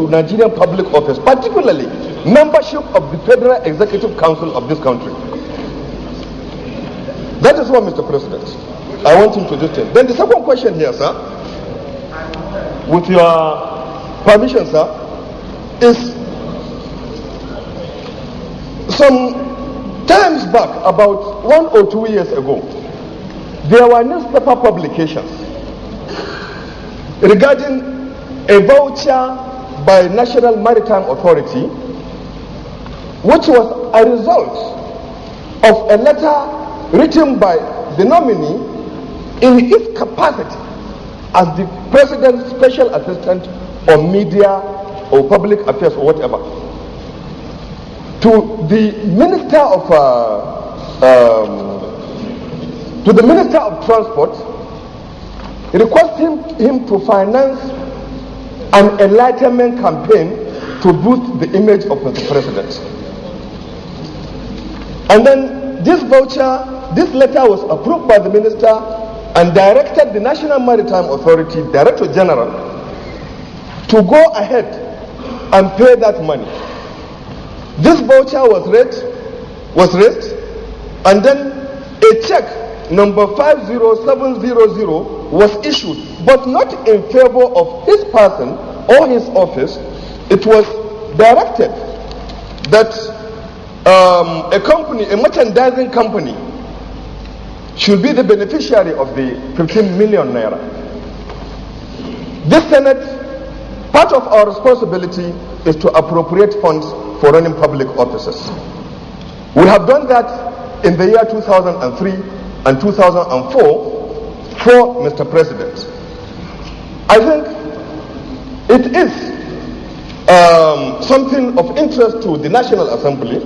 to Nigerian public office, particularly membership of the Federal Executive Council of this country. That is what, Mr. President, I want him to do. Then the second question here, sir, with your permission, sir, is some times back, about 1 or 2 years ago, there were newspaper publications regarding a voucher by National Maritime Authority, which was a result of a letter written by the nominee in his capacity as the President's Special Assistant on Media or Public Affairs or whatever, to the Minister of Transport, requesting him to finance an enlightenment campaign to boost the image of Mr. President. And then this letter was approved by the minister and directed the National Maritime Authority Director General to go ahead and pay that money. This voucher was raised, and then a check number 50700 was issued, but not in favor of his person or his office. It was directed that a merchandising company should be the beneficiary of the 15 million naira. This Senate, part of our responsibility is to appropriate funds for running public offices. We have done that in the year 2003 and 2004 for Mr. President. I think it is something of interest to the National Assembly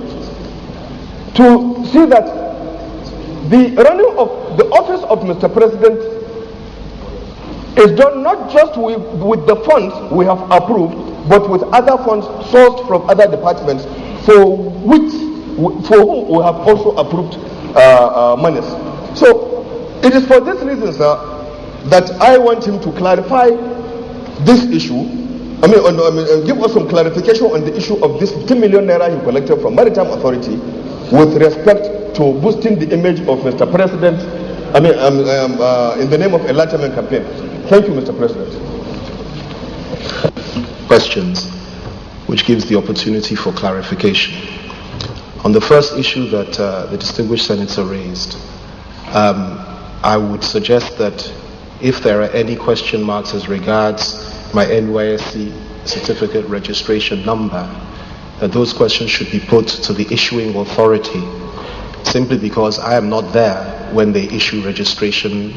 to see that the running of the office of Mr. President is done not just with the funds we have approved, but with other funds sourced from other departments for whom we have also approved monies. So it is for this reason, sir, that I want him to clarify this issue. Give us some clarification on the issue of this 15 million naira he collected from Maritime Authority with respect to boosting the image of Mr. President, in the name of enlightenment campaign. Thank you, Mr. President. Questions, which gives the opportunity for clarification. On the first issue that the distinguished senator raised, I would suggest that if there are any question marks as regards my NYSC certificate registration number, that those questions should be put to the issuing authority, simply because I am not there when they issue registration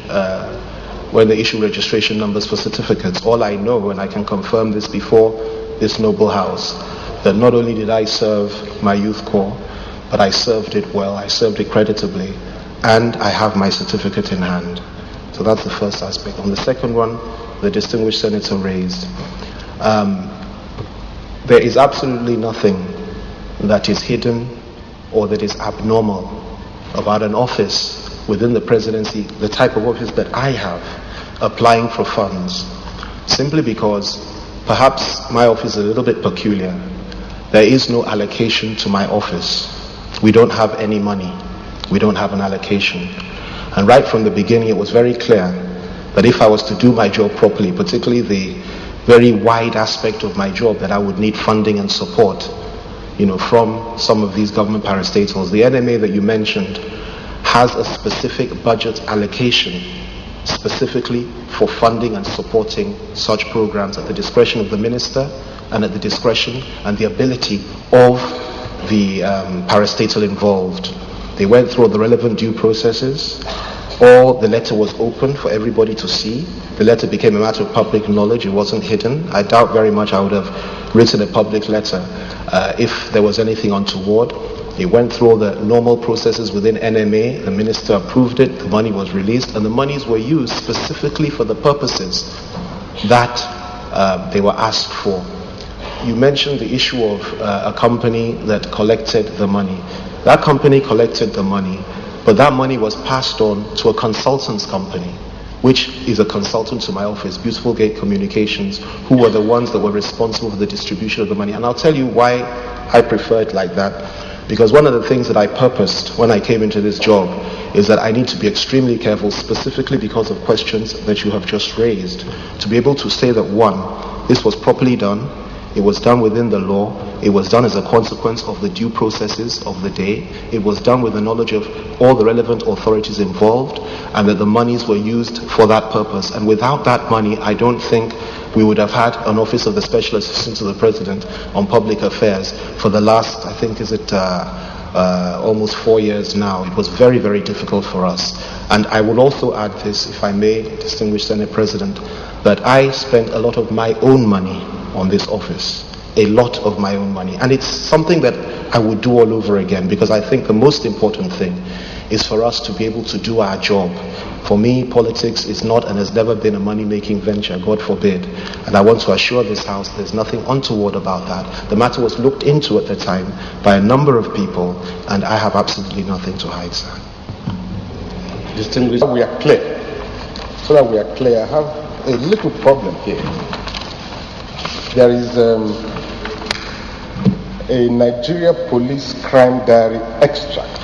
numbers for certificates. All I know, and I can confirm this before this noble house, that not only did I serve my youth corps, but I served it well, I served it creditably, and I have my certificate in hand. So that's the first aspect. On the second one, the distinguished senator raised, there is absolutely nothing that is hidden or that is abnormal about an office within the presidency, the type of office that I have, applying for funds, simply because perhaps my office is a little bit peculiar. There is no allocation to my office. We don't have any money. We don't have an allocation. And right from the beginning, it was very clear that if I was to do my job properly, particularly the very wide aspect of my job, that I would need funding and support, from some of these government parastatals. The NMA that you mentioned has a specific budget allocation specifically for funding and supporting such programs at the discretion of the minister and at the discretion and the ability of the parastatal involved. They went through the relevant due processes. The letter was open for everybody to see. The letter became a matter of public knowledge. It wasn't hidden. I doubt very much I would have written a public letter if there was anything untoward. It went through all the normal processes within NMA. The minister approved it. The money was released, and the monies were used specifically for the purposes that they were asked for. You mentioned the issue of a company that collected the money. That company collected the money, but that money was passed on to a consultants company. which is a consultant to my office, Beautiful Gate Communications, who were the ones that were responsible for the distribution of the money. And I'll tell you why I prefer it like that. Because one of the things that I purposed when I came into this job is that I need to be extremely careful, specifically because of questions that you have just raised, to be able to say that, one, this was properly done, it was done within the law, it was done as a consequence of the due processes of the day, it was done with the knowledge of all the relevant authorities involved, and that the monies were used for that purpose. And without that money, I don't think we would have had an Office of the Special Assistant to the President on Public Affairs for the last, I think, almost 4 years now. It was very, very difficult for us. And I will also add this, if I may, distinguished Senate President, that I spent a lot of my own money on this office, a lot of my own money. And it's something that I would do all over again, because I think the most important thing is for us to be able to do our job. For me, politics is not and has never been a money-making venture, God forbid. And I want to assure this House there's nothing untoward about that. The matter was looked into at the time by a number of people, and I have absolutely nothing to hide, sir. Distinguished, we are clear. So that we are clear, I have a little problem here. There is a Nigeria Police Crime Diary extract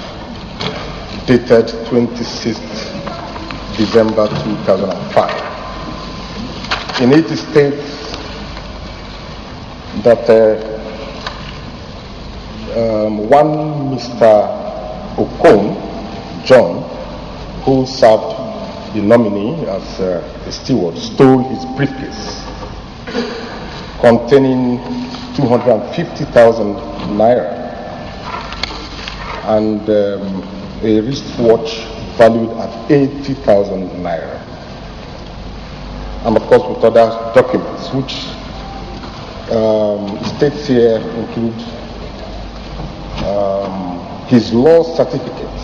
dated 26th December 2005. In it states that one Mr. Okon, John, who served the nominee as a steward, stole his briefcase containing 250,000 naira and a wristwatch valued at 80,000 naira, and of course with other documents which states here include his law certificate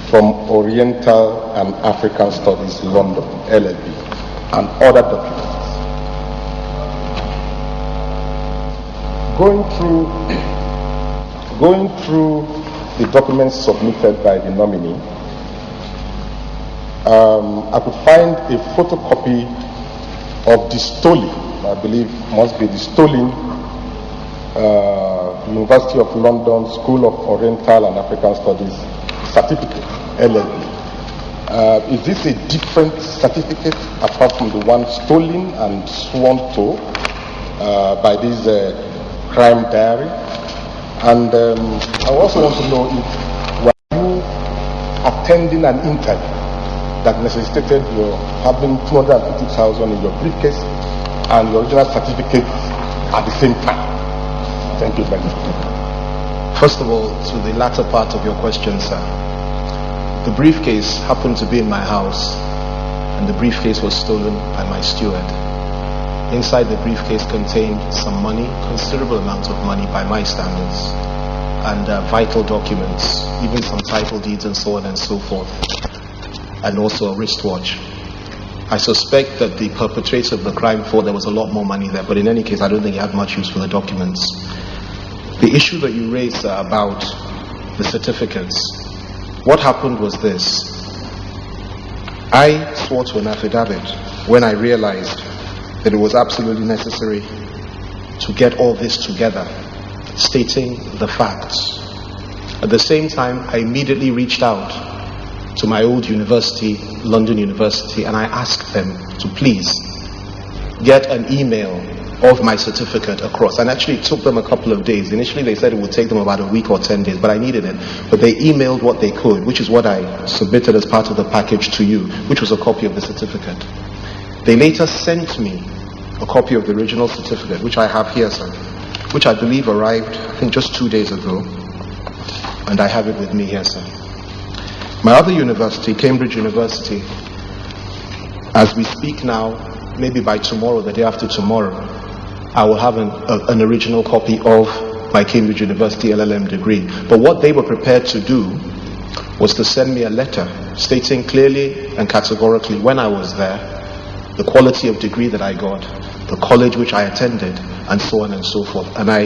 from Oriental and African Studies London, LLB, and other documents. Going through the documents submitted by the nominee, I could find a photocopy of the stolen, I believe must be the stolen University of London School of Oriental and African Studies certificate, LLB. Is this a different certificate apart from the one stolen and sworn to by this crime diary? And I also want to know if were you attending an interview that necessitated your having 250,000 in your briefcase and your original certificate at the same time? Thank you very much. First of all, to the latter part of your question, sir, the briefcase happened to be in my house, and the briefcase was stolen by my steward. Inside the briefcase contained some money, considerable amount of money by my standards, and vital documents, even some title deeds and so on and so forth, and also a wristwatch. I suspect that the perpetrator of the crime thought there was a lot more money there, but in any case, I don't think he had much use for the documents. The issue that you raised about the certificates, what happened was this. I swore to an affidavit when I realized that it was absolutely necessary to get all this together, stating the facts. At the same time, I immediately reached out to my old university, London University, and I asked them to please get an email of my certificate across. And actually it took them a couple of days. Initially they said it would take them about a week or 10 days, but I needed it. But they emailed what they could, which is what I submitted as part of the package to you, which was a copy of the certificate. They later sent me a copy of the original certificate, which I have here, sir, which I believe arrived, I think, just 2 days ago, and I have it with me here, sir. My other university, Cambridge University, as we speak now, maybe by tomorrow, the day after tomorrow, I will have an original copy of my Cambridge University LLM degree. But what they were prepared to do was to send me a letter stating clearly and categorically when I was there, the quality of degree that I got, the college which I attended, and so on and so forth. And I